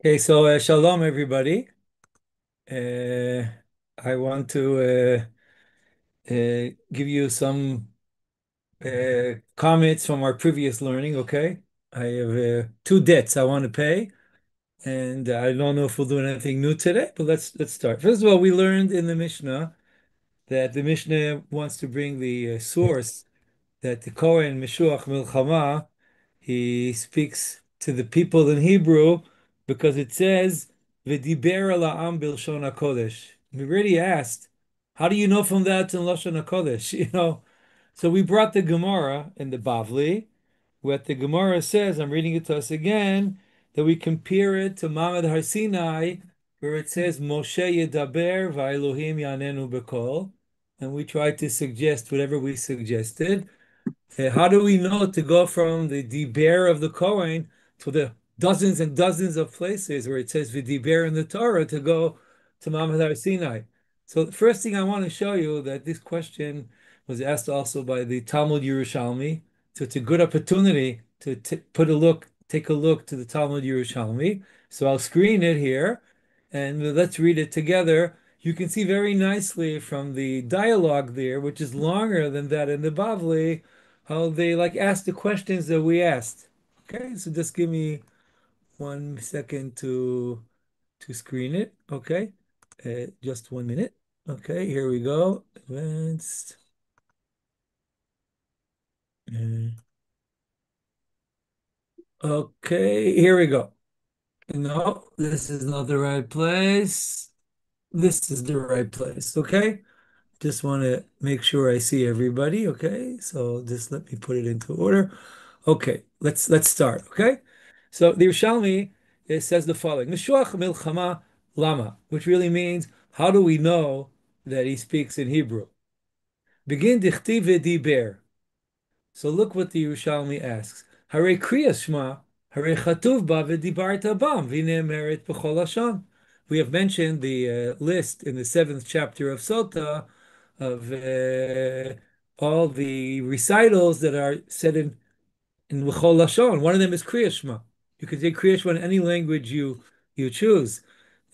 Okay, so shalom everybody. Uh, I want to give you some comments from our previous learning. Okay, I have two debts I want to pay, and I don't know if we'll do anything new today, but let's start. First of all, we learned in the Mishnah that the Mishnah wants to bring the source that the Kohen Meshuach Milchama, he speaks to the people in Hebrew because it says V'diber el ha'am b'lshon hakodesh. We already asked, how do you know from that in Lashon hakodesh? So we brought the Gemara in the Bavli, what the Gemara says. I'm reading it to us again, that we compare it to Mamad Har Sinai, where it says Moshe Yedaber v'Elohim Yanenu B'kol, and we tried to suggest whatever we suggested. How do we know to go from the diber of the Kohen to the dozens and dozens of places where it says v'diber in the Torah to go to Mamad Har Sinai? So the first thing I want to show you that this question was asked also by the Talmud Yerushalmi. So it's a good opportunity to take a look to the Talmud Yerushalmi. So I'll screen it here and let's read it together. You can see very nicely from the dialogue there, which is longer than that in the Bavli, how they like ask the questions that we asked. Okay, so just give me 1 second to screen it. Okay, just 1 minute. Okay, here we go. Advanced. Uh, okay, here we go. No, this is not the right place. This is the right place. Okay. Just want to make sure I see everybody. Okay, so just let me put it into order. Okay, let's start. Okay, so the Yerushalmi, it says the following: Mishuach milchama lama, which really means how do we know that he speaks in Hebrew? Begin dichtiv v'diber. So look what the Yerushalmi asks. Hare kriyas shma, hare chatuv ba v'dibarta bam v'ne'emeret b'chol lashon. We have mentioned the list in the seventh chapter of Sota of all the recitals that are said in L'chol Lashon. One of them is Kriya Shema. You can say Kriya Shema in any language you choose.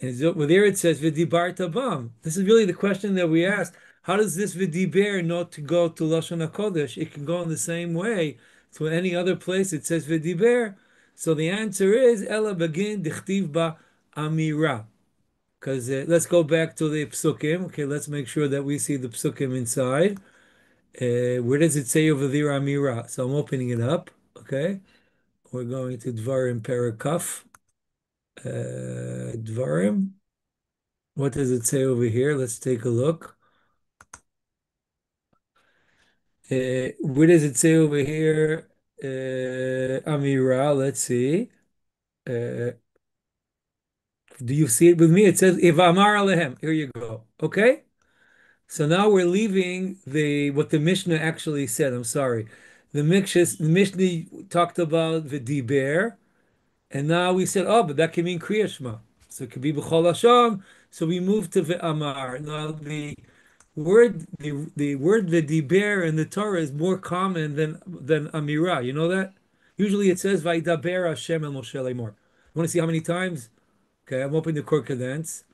And there it says V'dibarta bam. This is really the question that we asked. How does this V'diber know to go to Lashon HaKodesh? It can go in the same way to any other place. It says V'diber. So the answer is Ela begin dichtiv ba amira. Because let's go back to the psukim. Okay, let's make sure that we see the psukim inside. Where does it say over there Amira? So I'm opening it up. Okay, we're going to Dvarim Perakaf. Dvarim. What does it say over here? Let's take a look. Where does it say over here? Amira. Let's see. Uh, do you see it with me? It says Ivamar Alehem. Here you go. Okay. So now we're leaving the what the Mishnah actually said. I'm sorry. The Mishnah talked about the diber, and now we said, oh, but that can mean Kriya Shema. So it could be B'chol Hasham. So we moved to Ve'amar. Now the word V'diber in the Torah is more common than Amira. You know that? Usually it says Vaydaber Hashem el Moshe Lemor. You want to see how many times? Okay, I'm opening the concordance.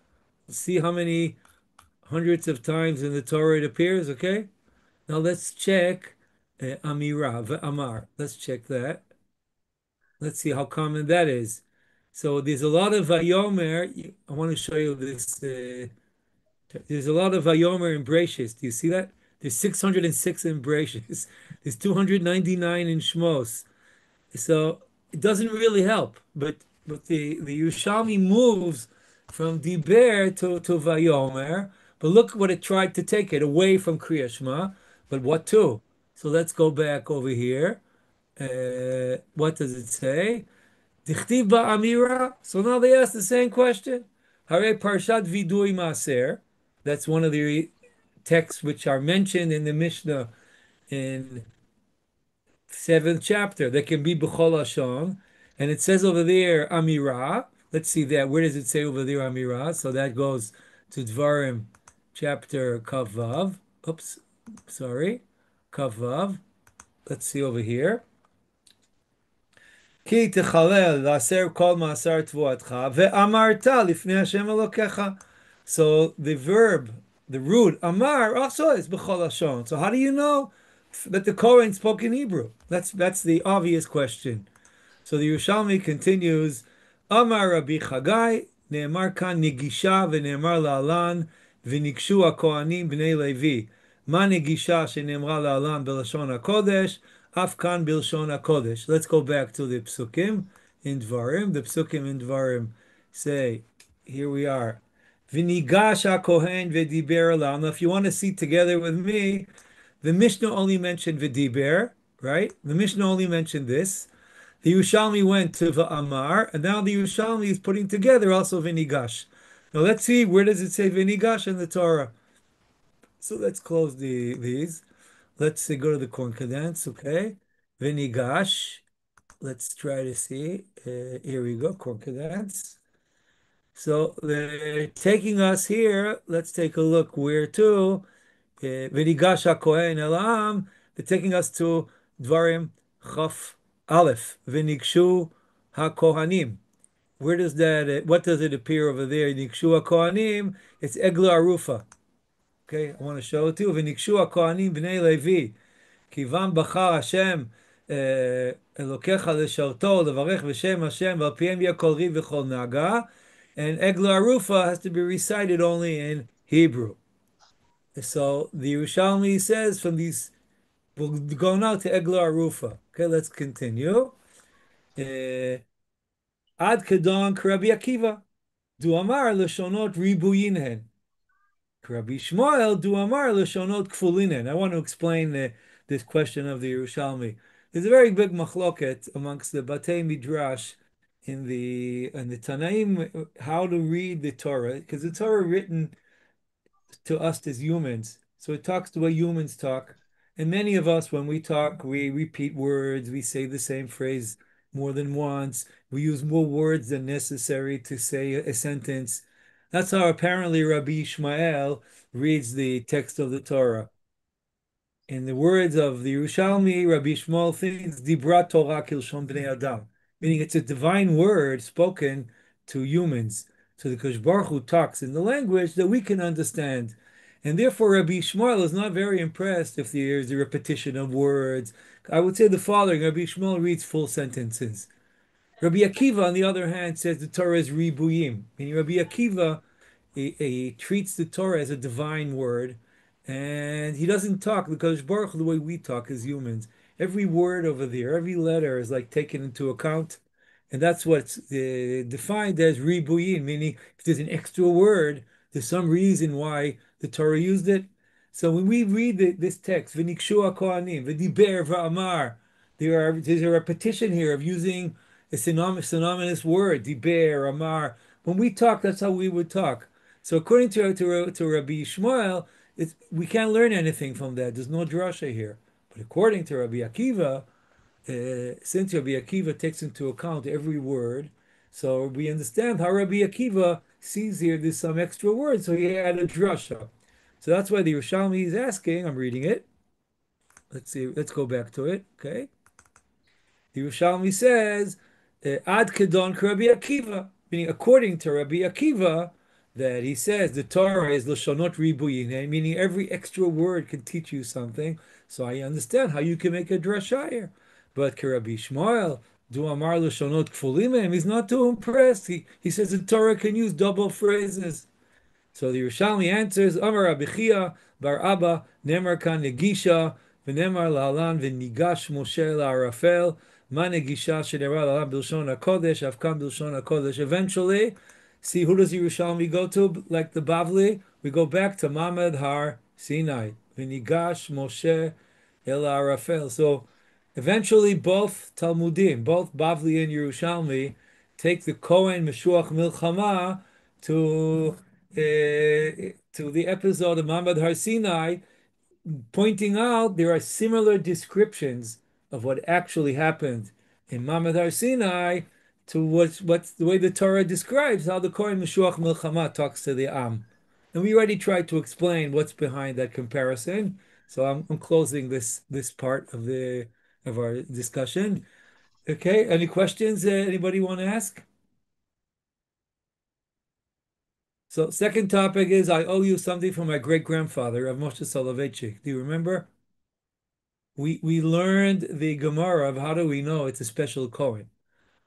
See how many hundreds of times in the Torah it appears. Okay. Now let's check Amira, Amar. Let's check that. Let's see how common that is. So there's a lot of Vayomer. I want to show you this. There's a lot of Vayomer in Bereshis. Do you see that? There's 606 in Bereshis. There's 299 in Shmos. So it doesn't really help. But the Yerushalmi moves from Diber to Vayomer. But look what it tried to take it away from Kriya Shema. But what to? So let's go back over here. What does it say? Dichtiv ba'amira. So now they ask the same question. Hare Parshat Vidui Maser. That's one of the texts which are mentioned in the Mishnah in seventh chapter. That can be B'chol Hashon. And it says over there Amira. Let's see that. Where does it say over there Amira? So that goes to Dvarim chapter Kavav. Oops, sorry. Kavav. Let's see over here. כי תחלל לעשר כל מעשר תבואתך, ואמרת לפני השם אלוקיך. So the verb, the root, amar, also is b'chol lashon. So how do you know that the Kohen spoke in Hebrew? That's the obvious question. So the Yerushalmi continues, Amar Rabbi Chagai, Ne'emar kan negisha v'ne'emar la'alan v'nikshu ha'kohanim b'nei Levi. Ma negisha she'ne'emra la'alan b'lashon HaKodesh, af kan b'lashon HaKodesh. Let's go back to the psukim in Dvarim. The psukim in Dvarim say, here we are. V'nigash ha'kohen v'diber la'am. Now if you want to see together with me, the Mishnah only mentioned v'diber, right? The Mishnah only mentioned this. The Yerushalmi went to Va'amar, and now the Yerushalmi is putting together also Vinigash. Now let's see, where does it say Vinigash in the Torah? So let's close these. Let's go to the concordance, okay? Vinigash. Let's try to see. Here we go, concordance. So they're taking us here. Let's take a look where to. V'nigash HaKohen El Ha'am, they're taking us to Dvarim Chaf Aleph. V'nigshu HaKohanim. Where does that, what does it appear over there? Nigshu HaKohanim, it's Egla Arufa. Okay, I want to show it to you. V'nigshu HaKohanim B'nei Levi. Kivam Bachar Hashem Elokecha Lesharto, Levarech V'Shem Hashem, V'al Yakol Riv V'chol Naga. And Egla Arufa has to be recited only in Hebrew. So the Yerushalmi says from these, we'll go now to Egla Arufa. Okay, let's continue. Ad Kedon Rabbi Akiva, Du Amar Lashonot Ribuyinhen. Rabbi Shmuel, Du Amar Lashonot Kfulinen. I want to explain this question of the Yerushalmi. There's a very big machloket amongst the Batei Midrash in the Tanaim how to read the Torah, because the Torah written to us as humans. So it talks the way humans talk. And many of us, when we talk, we repeat words, we say the same phrase more than once, we use more words than necessary to say a sentence. That's how apparently Rabbi Ishmael reads the text of the Torah. In the words of the Yerushalmi, Rabbi Shmuel thinks Dibra Torah Kilshon Bnei Adam, meaning it's a divine word spoken to humans. So the Kosh Baruch Hu talks in the language that we can understand. And therefore Rabbi Shmuel is not very impressed if there's a repetition of words. I would say the following, Rabbi Shmuel reads full sentences. Rabbi Akiva, on the other hand, says the Torah is ribuyim, meaning Rabbi Akiva he treats the Torah as a divine word, and he doesn't talk because Baruch the way we talk as humans. Every word over there, every letter is like taken into account, and that's what's defined as ribuyim, meaning if there's an extra word, there's some reason why the Torah used it. So when we read this text, v'nikshu kohanim, v'diber v'amar, there's a repetition here of using a synonymous word, diber, amar. When we talk, that's how we would talk. So according to Rabbi Shmuel, we can't learn anything from that. There's no drasha here. But according to Rabbi Akiva, since Rabbi Akiva takes into account every word, so we understand how Rabbi Akiva sees here there's some extra word, so he had a drasha. So that's why the Yerushalmi is asking, I'm reading it. Let's see, let's go back to it, okay? The Yerushalmi says, Ad Kedon Rabbi Akiva, meaning according to Rabbi Akiva, that he says the Torah is Lashonot Ribuyine, meaning every extra word can teach you something. So I understand how you can make a drasha here. But Rabbi Shmuel, Du Amar Lashonot Kfulimim, he's not too impressed. He says the Torah can use double phrases. So the Yerushalmi answers, Amar Rabbi Chia bar Abba, Nemar kan negisha, v'nemar la'alan v'nigash Moshe la'arafel, ma negisha shenemar la'alan b'lshon HaKodesh, avkan b'lshon HaKodesh. Eventually, see, who does Yerushalmi go to? Like the Bavli, we go back to Mamed Har Sinai, v'nigash Moshe el Arafel. So eventually both Talmudim, both Bavli and Yerushalmi, take the Kohen Meshuach Milchama to the episode of Mamad Har Sinai, pointing out there are similar descriptions of what actually happened in Mamad Har Sinai to what's the way the Torah describes how the Kohen Meshuach Milchama talks to the Am. And we already tried to explain what's behind that comparison. So I'm closing this part of our discussion. Okay, any questions anybody want to ask? So second topic is I owe you something from my great grandfather, Rav Moshe Soloveitchik. Do you remember? We learned the Gemara of how do we know it's a special Kohen?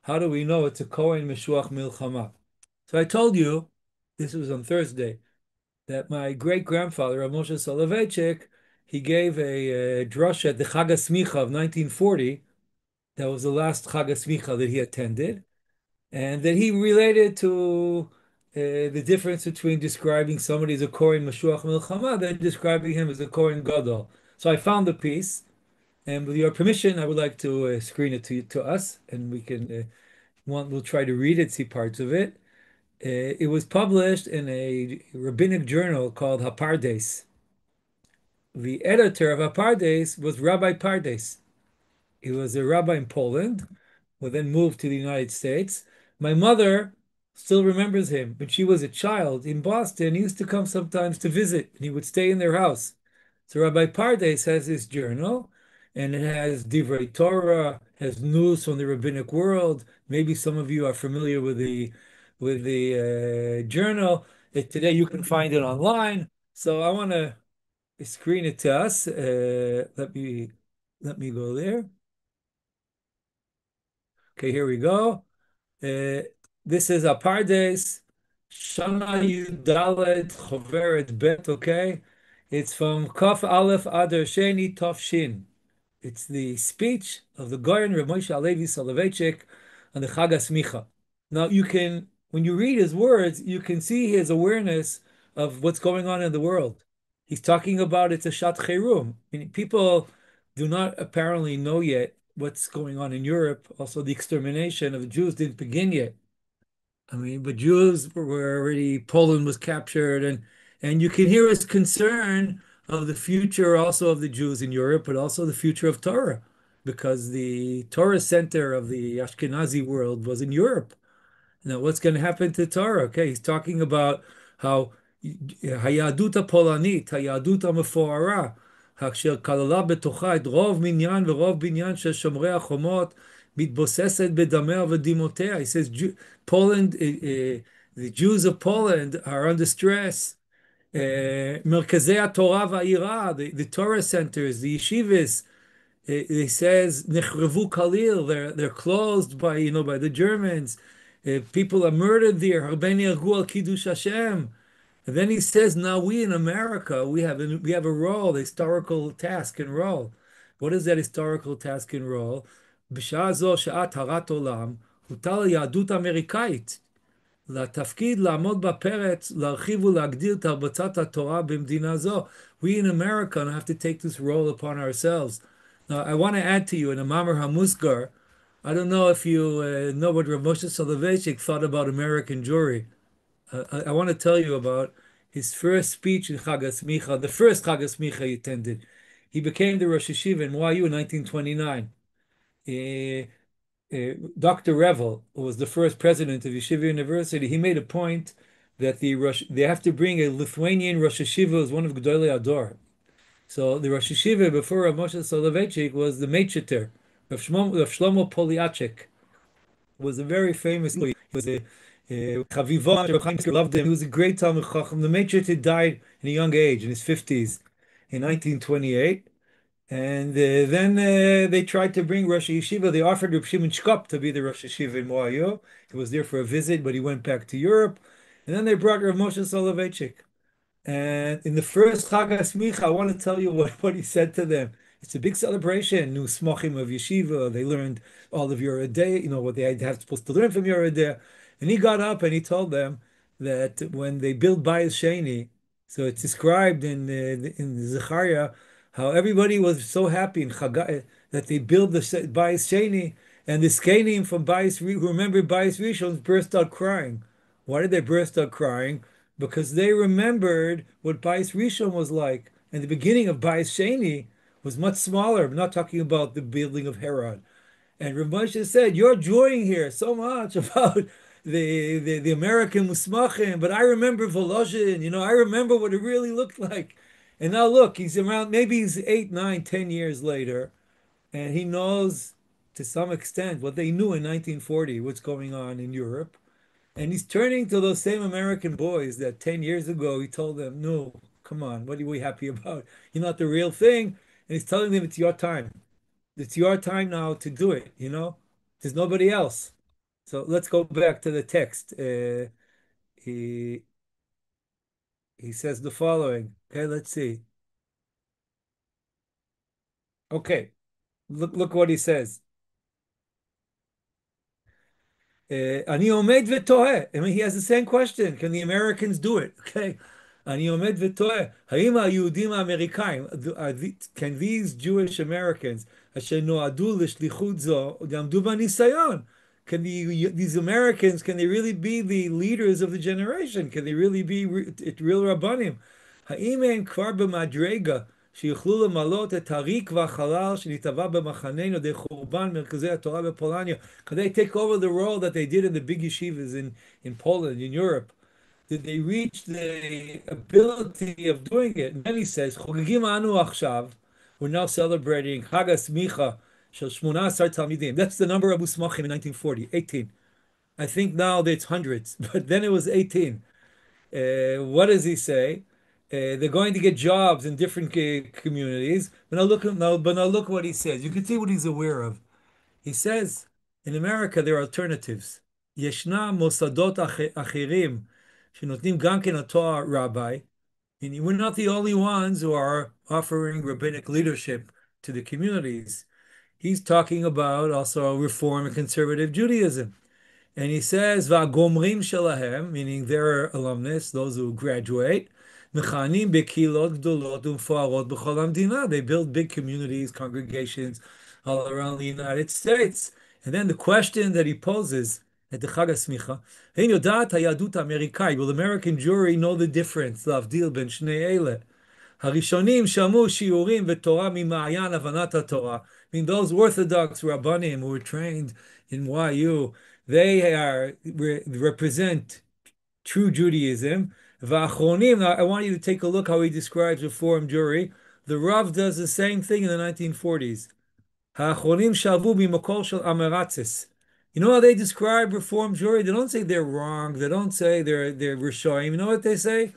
How do we know it's a Kohen Meshuach Milchama? So I told you, this was on Thursday, that my great grandfather, Rav Moshe Soloveitchik, he gave a drasha at the Chag HaSmicha of 1940. That was the last Chag HaSmicha that he attended, and that he related to the difference between describing somebody as a Kohen Meshuach Milchama than describing him as a Kohen Gadol. So I found the piece, and with your permission, I would like to screen it to us, and we can we'll try to read it, see parts of it. It was published in a rabbinic journal called Hapardes. The editor of Hapardes was Rabbi Pardes. He was a rabbi in Poland, who then moved to the United States. My mother still remembers him. When she was a child in Boston, he used to come sometimes to visit, and he would stay in their house. So Rabbi Pardes has his journal, and it has Divrei Torah, has news from the rabbinic world. Maybe some of you are familiar with the journal. Today you can find it online. So I want to screen it to us. Let me go there. Okay, here we go. Uh, this is Apardes, Shana Yudalet Choveret Bet, okay? It's from Kaf Aleph Adar Sheni Tov Shin. It's the speech of the Goyen Rav Moshe Alevi Soloveitchik on the Chag HaSmicha. Now you can, when you read his words, you can see his awareness of what's going on in the world. He's talking about it's a Shat Cherumim. I mean, people do not apparently know yet what's going on in Europe. Also, the extermination of the Jews didn't begin yet. I mean, but Jews were already, Poland was captured, and you can hear his concern of the future also of the Jews in Europe, but also the future of Torah, because the Torah center of the Ashkenazi world was in Europe. Now, what's going to happen to Torah? Okay, he's talking about how היהדות הפולנית, היהדות המפוארה, אשר כללה בתוכה את רוב מניין ורוב בניין של שומרי החומות, מתבוססת בדמיה ודמעותיה. He says, Poland, the Jews of Poland are under stress. מרכזי התורה והעירה, the Torah centers, the yeshivas, he says nechrevu kalil, they're closed by by the Germans. People are murdered there. Harbeni argu al kiddush Hashem. And then he says, now we in America, we have a role, a historical task and role. What is that historical task and role? בשעה זו, שעת הרת עולם, הוטל על יהדות אמריקאית לתפקיד לעמוד בפרץ, להרחיב ולהגדיר את הרבצת התורה במדינה זו. We in America have to take this role upon ourselves. Now, I want to add to you in a Mamar HaMusgar, I don't know if you know what Rav Moshe Soloveitchik thought about American Jewry. I want to tell you about his first speech in Chag HaSmicha, the first Chag HaSmicha he attended. He became the Rosh Hashiva in YU in 1929. Dr. Revel, who was the first president of Yeshiva University, he made a point that they have to bring a Lithuanian Rosh Hashiva as one of Gedolei Ador. So the Rosh Hashiva before Rav Moshe Soloveitchik was the Meitcheter, Shlomo Poliachek, was a very famous. He was a Chavivon. Rav Chaim loved him. He was a great Talmid Chacham. The Meitcheter died in a young age, in his 50s, in 1928. And then they tried to bring Rosh Yeshiva. They offered Reb Shimon Shkop to be the Rosh Yeshiva in Moayo. He was there for a visit, but he went back to Europe. And then they brought Rav Moshe Soloveitchik. And in the first Chag HaSmicha, I want to tell you what he said to them. It's a big celebration. New smochim of yeshiva. They learned all of Yoreh Deah, what they had supposed to learn from Yoreh Deah. And he got up and he told them that when they built Bayis Sheni, so it's described in Zechariah how everybody was so happy in Chagai that they built the Bayis Sheni, and the Skenim from who remember Bayis Rishon burst out crying. Why did they burst out crying? Because they remembered what Bayis Rishon was like. And the beginning of Bayis Sheni was much smaller. I'm not talking about the building of Herod. And Rav Moshe said, you're enjoying here so much about the American Musmachim, but I remember Volozhin, I remember what it really looked like. And now look, he's around, maybe he's 8, 9, 10 years later, and he knows to some extent what they knew in 1940, what's going on in Europe. And he's turning to those same American boys that 10 years ago he told them, no, come on, what are we happy about? You're not the real thing. And he's telling them it's your time. It's your time now to do it, you know? There's nobody else. So let's go back to the text. He he says the following. Okay, let's see. Okay, look what he says. אני עומד ותוהה. I mean, he has the same question. Can the Americans do it? Okay. אני עומד ותוהה. האם היהודים האמריקאים, can these Jewish Americans, אשר נועדו לשליחות זו, יעמדו בניסיון? Can these Americans, can they really be the leaders of the generation? Can they really be real רבנים? האם הם כבר במדרגה שיוכלו למלות את הריק והחלל שנתהווה במחננו די חורבן מרכזי התורה בפולניה? Could they take over the role that they did in the big yeshivas in Poland, in Europe? Did they reach the ability of doing it? And then he says, חוגגים אנו עכשיו, we're now celebrating חג הסמיכה של 18 תלמידים. That's the number of Musmachim in 1940, 18. I think now it's hundreds, but then it was 18. What does he say? They're going to get jobs in different communities. But now look what he says. You can see what he's aware of. He says, in America, there are alternatives. ישנם מוסדות אחרים שנותנים גם כן התואר rabbi. And we're not the only ones who are offering rabbinic leadership to the communities. He's talking about also Reform and Conservative Judaism. And he says, "Va'gomrim shelahem," meaning their alumnus, those who graduate, mechanim bekilot gdolot umfarot b'chol hamdina. They build big communities, congregations all around the United States. And then the question that he poses at the Chag HaSmicha, "Hein yodat hayadut Amerikai?" Will the American jury know the difference? L'avdil ben shnei ele. הראשונים שמעו שיעורים בתורה ממעיין הבנת התורה. I mean, those Orthodox Rabbanim who were trained in YU, they represent true Judaism. V'achronim, now I want you to take a look how he describes Reform jury. The Rav does the same thing in the 1940s. האחרונים שאבו ממקור של אמרצס. You know how they describe Reform jury? They don't say they're wrong. They don't say they're Rishoyim. You know what they say?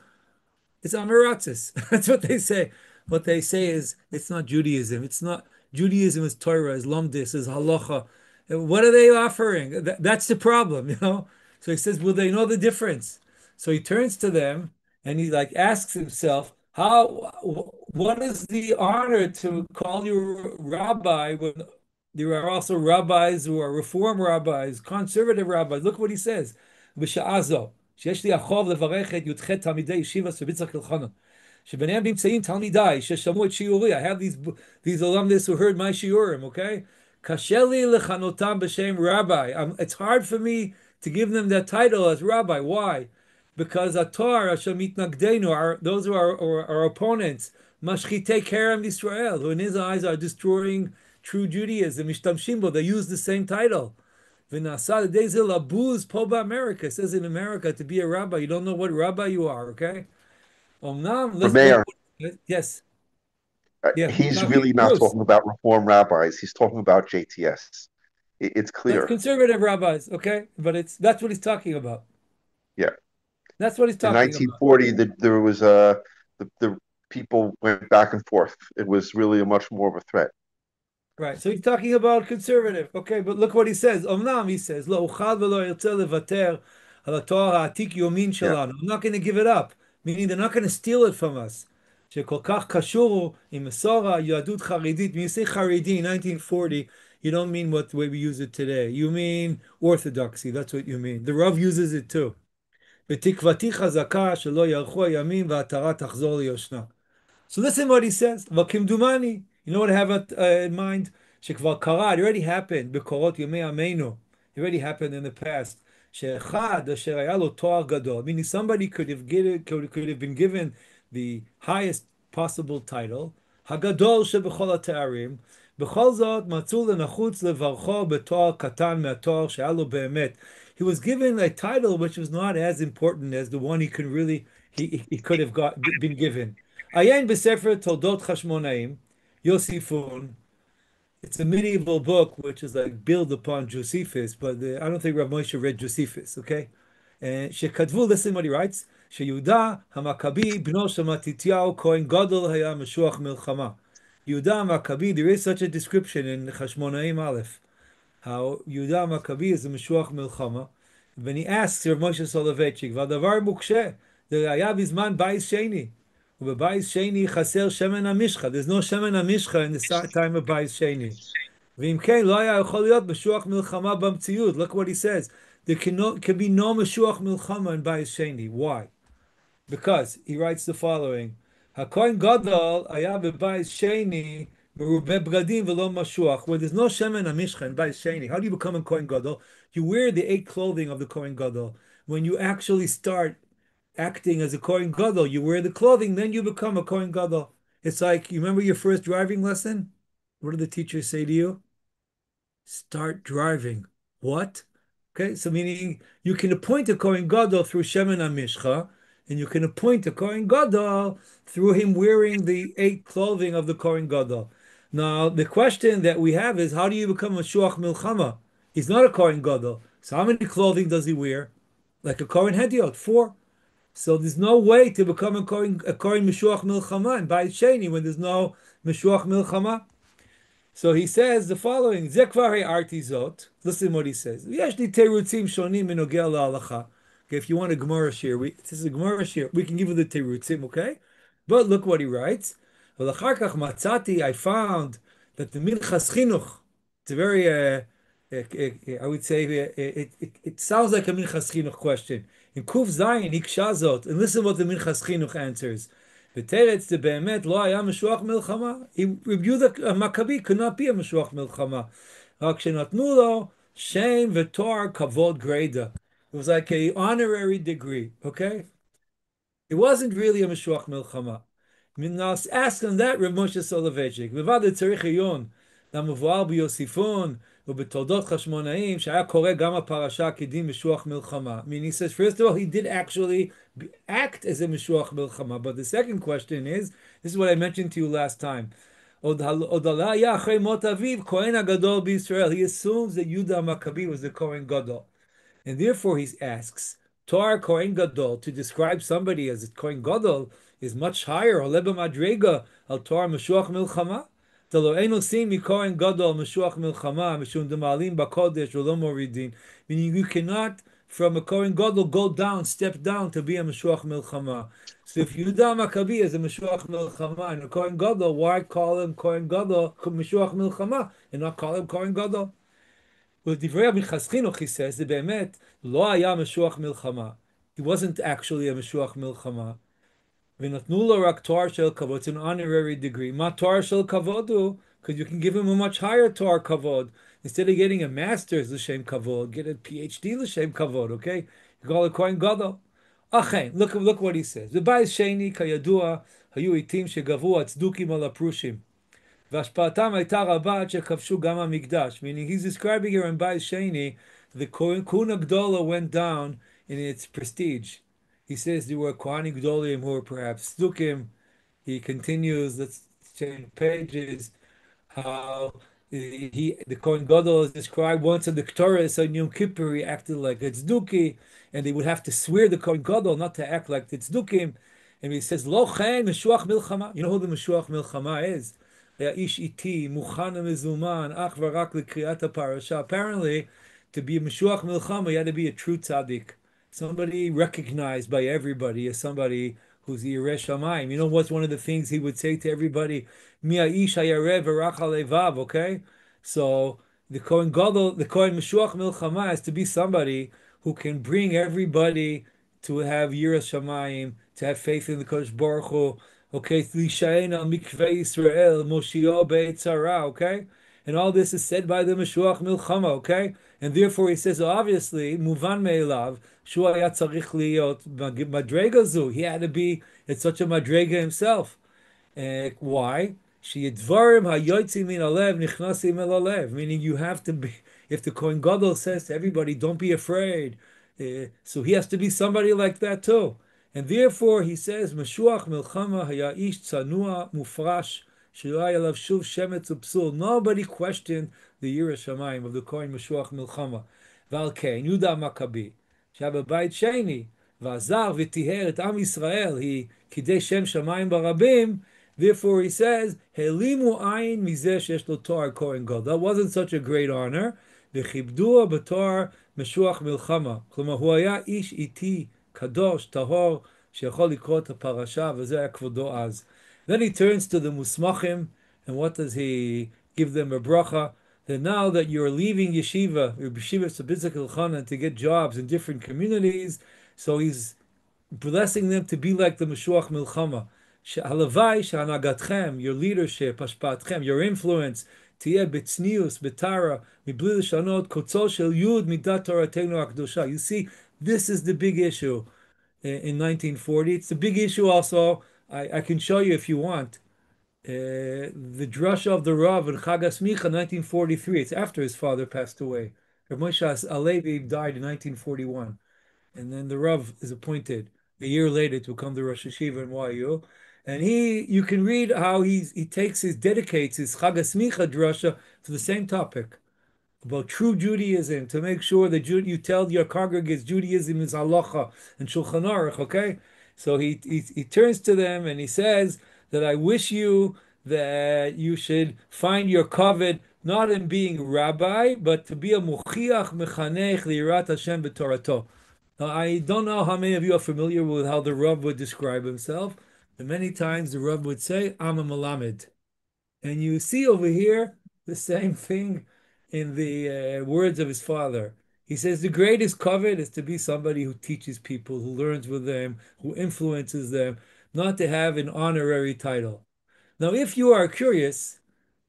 It's Amiratzis. That's what they say. What they say is it's not Judaism. It's not Judaism is Torah, is Lumdis, is Halacha. What are they offering? That's the problem, you know. So he says, will they know the difference? So he turns to them and he like asks himself, what is the honor to call you rabbi when there are also rabbis who are reform rabbis, conservative rabbis? Look what he says. B'sha'azo. שיש לי החוב לברך את י"ח תלמידי ישיבה סביצח אלחנן, שביניהם נמצאים תלמידיי ששמעו את שיעורי. I have these alumnus who heard my shiurim, okay? קשה לי לכנותם בשם rabbi. It's hard for me to give them that title as rabbi. Why? Because התואר אשר מתנגדנו, those who are our opponents, משחיתי כרם ישראל, who in his eyes are destroying true Judaism, משתמשים בו, they use the same title. V'nasa l'dei labuz po ba'America. It says in America to be a rabbi, you don't know what rabbi you are, okay? Omnam, But look, Mayor, yes, yeah, who's he's talking? really not Bruce. talking about Reform rabbis. He's talking about JTS. It's That's clear. conservative rabbis, okay? But that's what he's talking about. Yeah. That's what he's In talking about. 1940, there was the people went back and forth. It was really a much more of a threat. Right. So he's talking about conservative. Okay, but look what he says. Omnam, he says, "Lo uchal v'lo yirtzeh levater al ha'toar ha'atik yomin Yeah. shelanu." I'm not going to give it up, meaning they're not going to steal it from us. שכל כך קשור עם מסורה, יהדות חרדית. When you say Haredi in 1940, you don't mean what the way we use it today. You mean orthodoxy. That's what you mean. The Rav uses it too. ותקוותי חזקה שלא יארכו הימים והעטרה תחזור ליושנה. So listen what he says. Vakimdumani. You know what I have in mind? שכבר קרה, it already happened. בקורות ימי עמנו. It already happened in the past. שאחד אשר היה לו תואר גדול, meaning somebody could have been given the highest possible title, הגדול שבכל התארים, בכל זאת מצאו לנחוץ לברכו בתואר קטן מהתואר שהיה לו באמת. He was given a title which was not as important as the one he could have been given. עיין בספר תולדות חשמונאים, יוסיפון, It's a medieval book which is like built upon Josephus, but I don't think Rav Moshe read Josephus, okay? And Shekatvu, listen what he writes. שיהודה המכבי בנו של מתתיהו כהן גדול היה משוח מלחמה. Yehuda Maccabi, there is such a description in Chashmonaim Aleph, how Yehuda Maccabi is a Meshuach Milchama. When he asks Rav Moshe Soloveitchik, והדבר מוקשה, זה היה בזמן בייס שני, ובבייס שני חסר שמן המשחה. There's no שמן המשחה in the time of בייס שני. ואם כן, לא היה יכול להיות משוח מלחמה במציאות. Look what he says. There can be no משוח מלחמה in בייס שני. Why? Because he writes the following: Hakohen Gadol היה בבית שני מרובה בגדים ולא משוח. When there's no shemen amishcha in beit sheni, how do you become a Kohen Gadol? You wear the eight clothing of the Kohen Gadol. When you actually start acting as a Kohen Gadol, you wear the clothing, then you become a Kohen Gadol. It's like, you remember your first driving lesson? What did the teacher say to you? Start driving. What? Okay, so meaning you can appoint a Kohen Gadol through Shemen HaMishcha, and you can appoint a Kohen Gadol through him wearing the eight clothing of the Kohen Gadol. Now, the question that we have is, how do you become a Shuach Milchama? He's not a Kohen Gadol. So how many clothing does he wear? Like a Kohen Hediot, four. So there's no way to become a Kohen Meshuach Milchama in Beit Sheni when there's no Meshuach Milchama. So he says the following: Zekvar artizot. Listen what he says. Yesh li terutzim shonim minogel la'alacha. Okay, if you want a Gemara shir, this is a Gemara shir. We can give you the terutzim, okay? But look what he writes. V'lachar kach matzati, I found that the Minchas Chinuch. It's a very, I would say, it sounds like a Minchas Chinuch question. In Kuf Zayin Ikshazot, and listen what the Minchas Chinuch answers. ותרץ זה באמת לא היה משוח מלחמה. רבי יהודה המכבי could not be a משוח מלחמה. רק שנתנו לו שם ותואר כבוד גרידא. It was like a honorary degree, okay? It wasn't really a משוח מלחמה. Now ask them that, Rav Moshe Soloveitchik. לבד צריך עיון, למבואר ביוסיפון ובתולדות חשמונאים, שהיה קורא גם הפרשה כדין משוח מלחמה. I mean, he says, first of all, he did actually act as a משוח מלחמה. But the second question is, this is what I mentioned to you last time. עוד עלה היה אחרי מות אביו, כהן הגדול בישראל. He assumes that Yudah Maccabi was the Kohen Gadol. And therefore he asks, Tor Kohen Gadol, to describe somebody as a Kohen Gadol is much higher. Oleba Madrega, al Tor Meshuach Milchama. Telo Eino Sim mi Kohen Gadol Meshuach Milchama, Mishum Demalim Bakodesh, V'lo Moridin. Meaning you cannot, from a Kohen Gadol, go down, step down to be a Meshuach Milchama. So if Yehuda Maccabi is a Meshuach Milchama and a Kohen Gadol, why call him Kohen Gadol, Meshuach Milchama, and not call him Kohen Gadol? ולדברי המנחס חינוך, he says, זה באמת לא היה משוח מלחמה. He wasn't actually a משוח מלחמה. ונתנו לו רק תואר של כבוד. It's an honorary degree. מה תואר של כבוד הוא? Because you can give him a much higher תואר כבוד. Instead of getting a master's לשם כבוד, get a PhD לשם כבוד, okay? You call it כהן גדול. אכן, look what he says. בבית שני, כידוע, היו עיתים שגבו הצדוקים על הפרושים. והשפעתם הייתה רבה עד שכבשו גם המקדש. Meaning he's describing here in Bais Sheni, the Kuna Gdola went down in its prestige. He says there were Kohanim Gdolim who were perhaps Stukim. He continues, let's change pages, how the Kohen Gadol is described once in the Torah, so in Yom Kippur he acted like a Tzduki, and they would have to swear the Kohen Gadol not to act like the Tzdukim. And he says, Lo chen Meshuach Milchama. You know who the Meshuach Milchama is? Ish iti muchana mezuman ach varak lekriyat parasha. Apparently, to be a Meshuach Milchama, you had to be a true tzaddik, somebody recognized by everybody as somebody who's Yireh Shamayim. You know what's one of the things he would say to everybody? Mi ha'ish hayareh v'rach alevav. Okay, so the Kohen Gadol, the Kohen Meshuach Milchama, has to be somebody who can bring everybody to have Yireh Shamayim, to have faith in the Kodesh Baruch Hu. Okay, Lishayin al Mikveh Israel, Moshio Beitzara, okay? And all this is said by the Meshuach Milchama, okay? And therefore he says, obviously, Muvan Me'elav, Shu haya tzarich liyot Madrega zu. He had to be at such a Madrega himself. Why? Sheyidvarim hayotzim min alev nichnasim el alev. Meaning you have to be, if the Kohen Gadol says to everybody, don't be afraid, so he has to be somebody like that too. And therefore he says, Meshuach Milchama haya ish tzanua mufrash שלא היה עליו שוב שמץ ופסול. Nobody questioned the ירא שמיים of the Kohen משוח מלחמה. ועל כן, יהודה המכבי, שהיה בבית שני, ועזר וטיהר את עם ישראל, he קידש שם שמיים ברבים, therefore he says, העלימו עין מזה שיש לו תואר כהן גדול. That wasn't such a great honor. וכיבדוה בתואר משוח מלחמה. כלומר, הוא היה איש איטי, קדוש, טהור, שיכול לקרוא את הפרשה, וזה היה כבודו אז. Then he turns to the musmachim, and what does he give them a bracha? That now that you're leaving yeshiva, your yeshiva Sabizak Elchanan, to get jobs in different communities, so he's blessing them to be like the Mashuach Milchama. Halavai she'anagatchem, your leadership, hashpatchem, your influence, tiyeh betznius, betara, mibli l'shanot, kotzol shel yud midat Toratenu akdosha. You see, this is the big issue in 1940. It's the big issue also. I can show you if you want. The drasha of the Rav in Chag HaSmicha, 1943. It's after his father passed away. Rav Moshe Alevi died in 1941. And then the Rav is appointed a year later to become the Rosh Hashiva in YU. And you can read how he dedicates his Chag HaSmicha drasha to the same topic about true Judaism, to make sure that you tell your congregants Judaism is halacha and Shulchan Aruch, okay? So he turns to them and he says that I wish you that you should find your kavod not in being rabbi, but to be a muchiach mechanech liyirat Hashem b'torato. Now, I don't know how many of you are familiar with how the Rav would describe himself, but many times the Rav would say, I'm a malamed. And you see over here the same thing in the words of his father. He says the greatest kavod is to be somebody who teaches people, who learns with them, who influences them, not to have an honorary title. Now, if you are curious,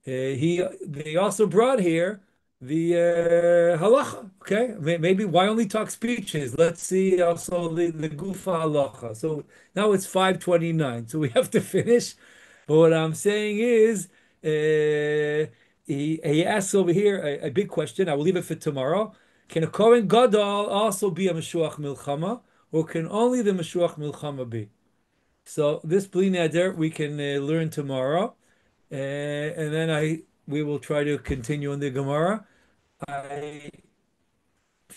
they also brought here the halacha. Okay, maybe why only talk speeches? Let's see also the gufa halacha. So now it's 5:29, so we have to finish. But what I'm saying is, he asks over here a big question. I will leave it for tomorrow. Can a Kohen Gadol also be a Meshuach Milchama, or can only the Meshuach Milchama be? So this Bli Neder we can learn tomorrow, and then we will try to continue in the Gemara. I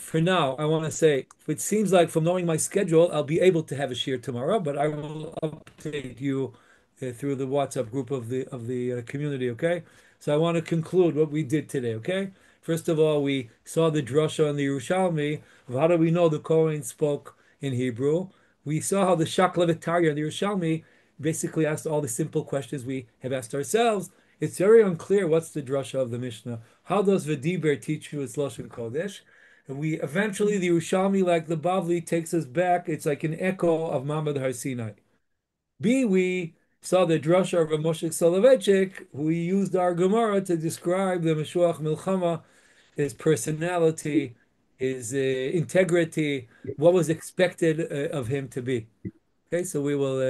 For now, I want to say, it seems like from knowing my schedule, I'll be able to have a shiur tomorrow, but I will update you through the WhatsApp group of the community. Okay, so I want to conclude what we did today. Okay, first of all, we saw the drasha and the Yerushalmi of how do we know the Kohen spoke in Hebrew. We saw how the Shaklavitaria and the Yerushalmi basically asked all the simple questions we have asked ourselves. It's very unclear what's the drasha of the Mishnah. How does V'diber teach you its Lashon Kodesh? And we eventually, the Yerushalmi, like the Bavli, takes us back. It's like an echo of Mamad Har Sinai. B, we saw the drasha of Moshe Soloveitchik, who used our Gemara to describe the Meshuach Milchama, his personality, his integrity, what was expected of him to be. Okay, so we will.